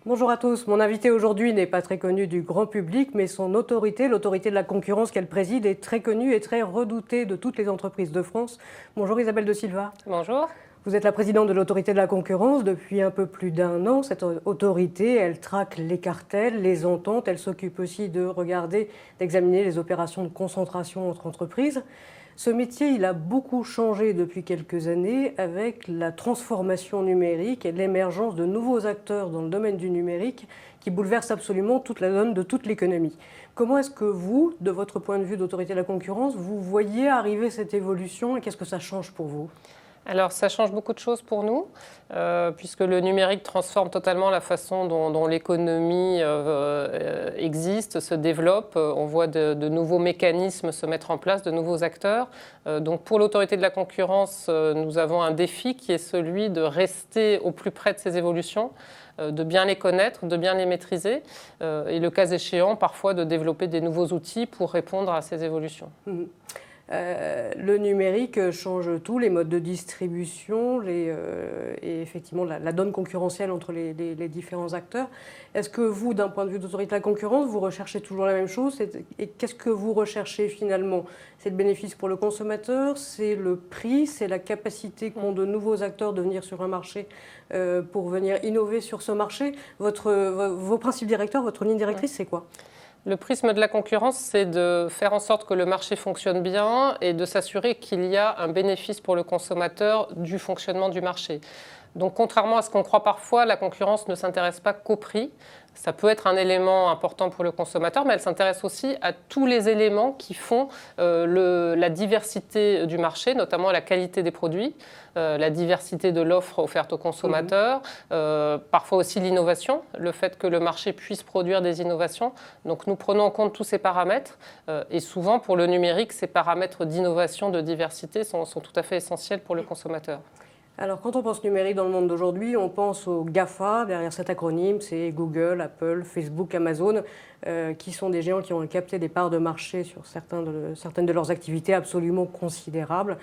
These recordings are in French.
Bonjour à tous. Mon invité aujourd'hui n'est pas très connu du grand public, mais son autorité, l'autorité de la concurrence qu'elle préside, est très connue et très redoutée de toutes les entreprises de France. Bonjour Isabelle de Silva. Bonjour. Vous êtes la présidente de l'autorité de la concurrence depuis un peu plus d'un an. Cette autorité, elle traque les cartels, les ententes. Elle s'occupe aussi de regarder, d'examiner les opérations de concentration entre entreprises. Ce métier, il a beaucoup changé depuis quelques années avec la transformation numérique et l'émergence de nouveaux acteurs dans le domaine du numérique qui bouleversent absolument toute la donne de toute l'économie. Comment est-ce que vous, de votre point de vue d'autorité de la concurrence, vous voyez arriver cette évolution et qu'est-ce que ça change pour vous ? Alors, ça change beaucoup de choses pour nous, puisque le numérique transforme totalement la façon dont l'économie existe, se développe. On voit de nouveaux mécanismes se mettre en place, de nouveaux acteurs. Donc, pour l'autorité de la concurrence, nous avons un défi qui est celui de rester au plus près de ces évolutions, de bien les connaître, de bien les maîtriser, et le cas échéant, parfois de développer des nouveaux outils pour répondre à ces évolutions. Le numérique change tout, les modes de distribution et effectivement la donne concurrentielle entre les différents acteurs. Est-ce que vous, d'un point de vue d'autorité de la concurrence, vous recherchez toujours la même chose et qu'est-ce que vous recherchez finalement? C'est le bénéfice pour le consommateur, c'est le prix, c'est la capacité qu'ont de nouveaux acteurs de venir sur un marché pour venir innover sur ce marché. Vos principes directeurs, votre ligne directrice, c'est quoi? Le prisme de la concurrence, c'est de faire en sorte que le marché fonctionne bien et de s'assurer qu'il y a un bénéfice pour le consommateur du fonctionnement du marché. Donc, contrairement à ce qu'on croit parfois, la concurrence ne s'intéresse pas qu'au prix. Ça peut être un élément important pour le consommateur, mais elle s'intéresse aussi à tous les éléments qui font la diversité du marché, notamment la qualité des produits, la diversité de l'offre offerte aux consommateurs, parfois aussi l'innovation, le fait que le marché puisse produire des innovations. Donc nous prenons en compte tous ces paramètres et souvent pour le numérique, ces paramètres d'innovation, de diversité sont tout à fait essentiels pour le consommateur. Alors, quand on pense numérique dans le monde d'aujourd'hui, on pense aux GAFA. Derrière cet acronyme, c'est Google, Apple, Facebook, Amazon, qui sont des géants qui ont capté des parts de marché sur certaines de leurs activités absolument considérables.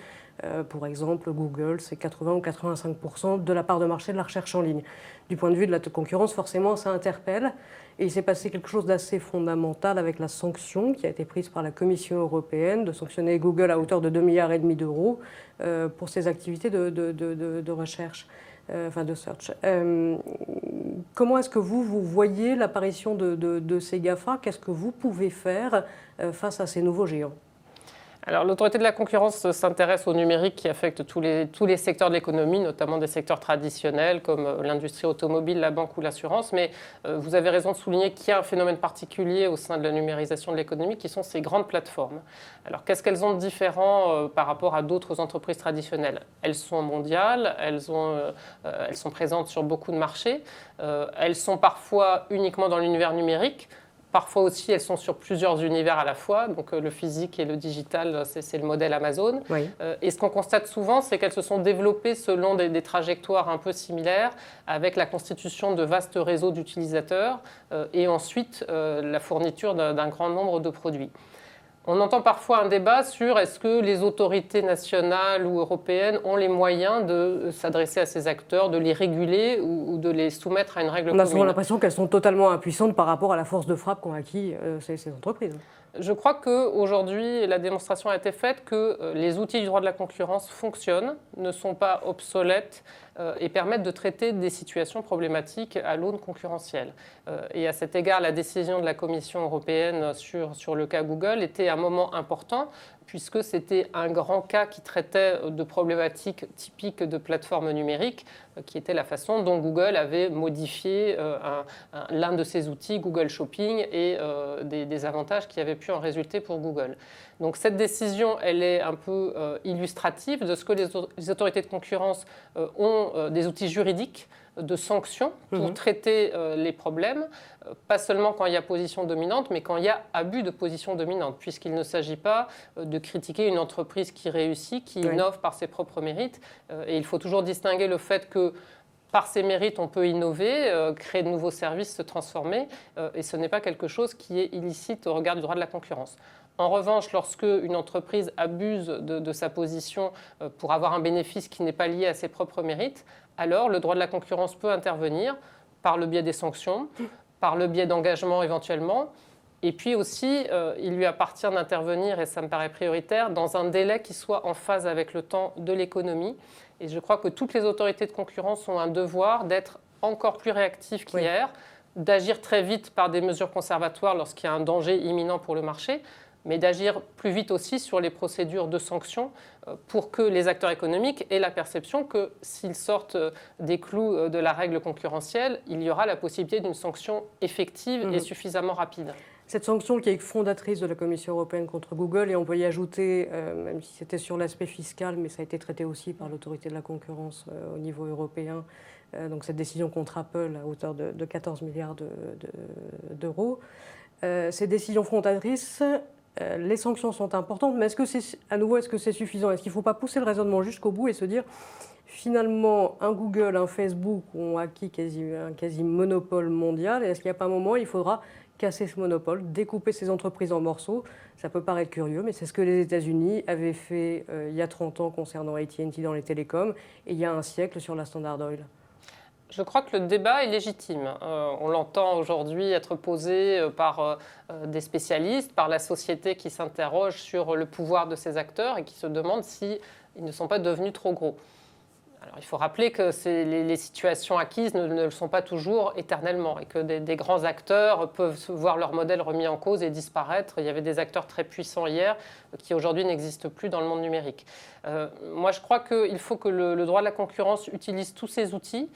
Pour exemple, Google, c'est 80 ou 85% de la part de marché de la recherche en ligne. Du point de vue de la concurrence, forcément, ça interpelle. Et il s'est passé quelque chose d'assez fondamental avec la sanction qui a été prise par la Commission européenne de sanctionner Google à hauteur de 2,5 milliards d'euros pour ses activités de recherche, enfin de search. Comment est-ce que vous voyez l'apparition de ces GAFA? Qu'est-ce que vous pouvez faire face à ces nouveaux géants? Alors, l'autorité de la concurrence s'intéresse au numérique qui affecte tous les secteurs de l'économie, notamment des secteurs traditionnels comme l'industrie automobile, la banque ou l'assurance. Mais vous avez raison de souligner qu'il y a un phénomène particulier au sein de la numérisation de l'économie qui sont ces grandes plateformes. Alors, qu'est-ce qu'elles ont de différent par rapport à d'autres entreprises traditionnelles? Elles sont mondiales, elles sont présentes sur beaucoup de marchés, elles sont parfois uniquement dans l'univers numérique. Parfois aussi, elles sont sur plusieurs univers à la fois, donc le physique et le digital, c'est le modèle Amazon. Oui. Et ce qu'on constate souvent, c'est qu'elles se sont développées selon des trajectoires un peu similaires, avec la constitution de vastes réseaux d'utilisateurs et ensuite la fourniture d'un grand nombre de produits. On entend parfois un débat sur est-ce que les autorités nationales ou européennes ont les moyens de s'adresser à ces acteurs, de les réguler ou de les soumettre à une règle commune. On a souvent l'impression qu'elles sont totalement impuissantes par rapport à la force de frappe qu'ont acquis ces entreprises. Je crois qu'aujourd'hui, la démonstration a été faite que les outils du droit de la concurrence fonctionnent, ne sont pas obsolètes et permettent de traiter des situations problématiques à l'aune concurrentielle. Et à cet égard, la décision de la Commission européenne sur le cas Google était un moment important, puisque c'était un grand cas qui traitait de problématiques typiques de plateformes numériques, qui était la façon dont Google avait modifié l'un de ses outils, Google Shopping, et des avantages qui avaient pu en résulter pour Google. Donc cette décision, elle est un peu illustrative de ce que les autorités de concurrence ont des outils juridiques de sanctions pour traiter les problèmes, pas seulement quand il y a position dominante, mais quand il y a abus de position dominante, puisqu'il ne s'agit pas de critiquer une entreprise qui réussit, qui innove par ses propres mérites. Et il faut toujours distinguer le fait que par ses mérites, on peut innover, créer de nouveaux services, se transformer, et ce n'est pas quelque chose qui est illicite au regard du droit de la concurrence. En revanche, lorsque une entreprise abuse de sa position pour avoir un bénéfice qui n'est pas lié à ses propres mérites, alors le droit de la concurrence peut intervenir par le biais des sanctions, par le biais d'engagements éventuellement. Et puis aussi, il lui appartient d'intervenir, et ça me paraît prioritaire, dans un délai qui soit en phase avec le temps de l'économie. Et je crois que toutes les autorités de concurrence ont un devoir d'être encore plus réactives qu'hier, d'agir très vite par des mesures conservatoires lorsqu'il y a un danger imminent pour le marché, mais d'agir plus vite aussi sur les procédures de sanctions pour que les acteurs économiques aient la perception que s'ils sortent des clous de la règle concurrentielle, il y aura la possibilité d'une sanction effective et suffisamment rapide. Cette sanction qui est fondatrice de la Commission européenne contre Google, et on peut y ajouter, même si c'était sur l'aspect fiscal, mais ça a été traité aussi par l'autorité de la concurrence au niveau européen, donc cette décision contre Apple à hauteur de 14 milliards d'euros. Ces décisions fondatrices, les sanctions sont importantes, mais est-ce que c'est suffisant? Est-ce qu'il ne faut pas pousser le raisonnement jusqu'au bout et se dire, finalement, un Google, un Facebook ont acquis un quasi monopole mondial, et est-ce qu'il n'y a pas un moment où il faudra casser ce monopole, découper ces entreprises en morceaux? Ça peut paraître curieux, mais c'est ce que les États-Unis avaient fait il y a 30 ans concernant AT&T dans les télécoms, et il y a un siècle sur la Standard Oil. Je crois que le débat est légitime. On l'entend aujourd'hui être posé par des spécialistes, par la société qui s'interroge sur le pouvoir de ces acteurs et qui se demande s'ils ne sont pas devenus trop gros. Alors, il faut rappeler que les situations acquises ne le sont pas toujours éternellement et que des grands acteurs peuvent voir leur modèle remis en cause et disparaître. Il y avait des acteurs très puissants hier qui aujourd'hui n'existent plus dans le monde numérique. Moi, je crois qu'il faut que le droit de la concurrence utilise tous ces outils.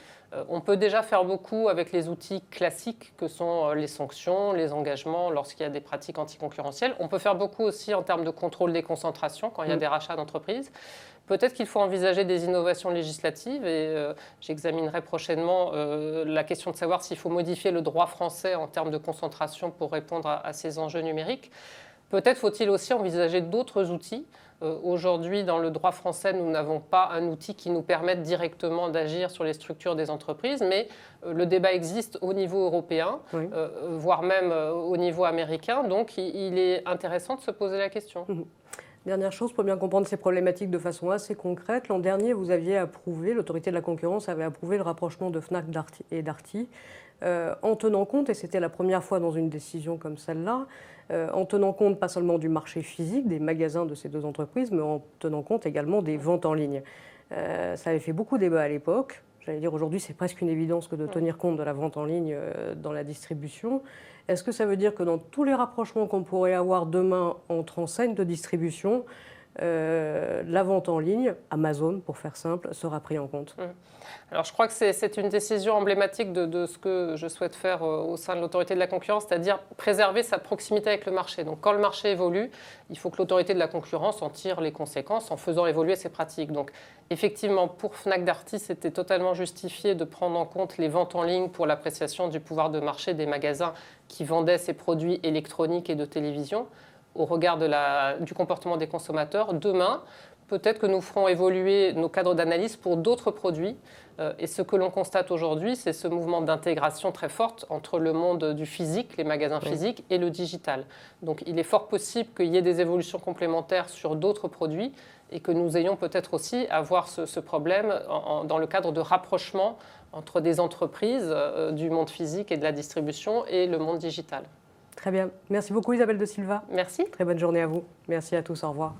On peut déjà faire beaucoup avec les outils classiques que sont les sanctions, les engagements lorsqu'il y a des pratiques anticoncurrentielles. On peut faire beaucoup aussi en termes de contrôle des concentrations quand il y a des rachats d'entreprises. Peut-être qu'il faut envisager des innovations législatives et j'examinerai prochainement la question de savoir s'il faut modifier le droit français en termes de concentration pour répondre à ces enjeux numériques. Peut-être faut-il aussi envisager d'autres outils. Aujourd'hui, dans le droit français, nous n'avons pas un outil qui nous permette directement d'agir sur les structures des entreprises, mais le débat existe au niveau européen, voire même au niveau américain. Donc, il est intéressant de se poser la question. Dernière chose, pour bien comprendre ces problématiques de façon assez concrète, l'an dernier, vous aviez approuvé, l'autorité de la concurrence avait approuvé le rapprochement de Fnac et Darty, en tenant compte, et c'était la première fois dans une décision comme celle-là, en tenant compte pas seulement du marché physique, des magasins de ces deux entreprises, mais en tenant compte également des ventes en ligne. Ça avait fait beaucoup débat à l'époque. J'allais dire, aujourd'hui, c'est presque une évidence que de tenir compte de la vente en ligne dans la distribution. Est-ce que ça veut dire que dans tous les rapprochements qu'on pourrait avoir demain entre enseignes de distribution, la vente en ligne, Amazon pour faire simple, sera pris en compte? Alors je crois que c'est une décision emblématique de ce que je souhaite faire au sein de l'autorité de la concurrence, c'est-à-dire préserver sa proximité avec le marché. Donc quand le marché évolue, il faut que l'autorité de la concurrence en tire les conséquences en faisant évoluer ses pratiques. Donc effectivement, pour Fnac Darty, c'était totalement justifié de prendre en compte les ventes en ligne pour l'appréciation du pouvoir de marché des magasins qui vendaient ces produits électroniques et de télévision au regard du comportement des consommateurs. Demain, peut-être que nous ferons évoluer nos cadres d'analyse pour d'autres produits. Et ce que l'on constate aujourd'hui, c'est ce mouvement d'intégration très forte entre le monde du physique, les magasins physiques, et le digital. Donc il est fort possible qu'il y ait des évolutions complémentaires sur d'autres produits et que nous ayons peut-être aussi à voir ce problème dans le cadre de rapprochement entre des entreprises du monde physique et de la distribution et le monde digital. Très bien. Merci beaucoup Isabelle de Silva. Merci. Très bonne journée à vous. Merci à tous. Au revoir.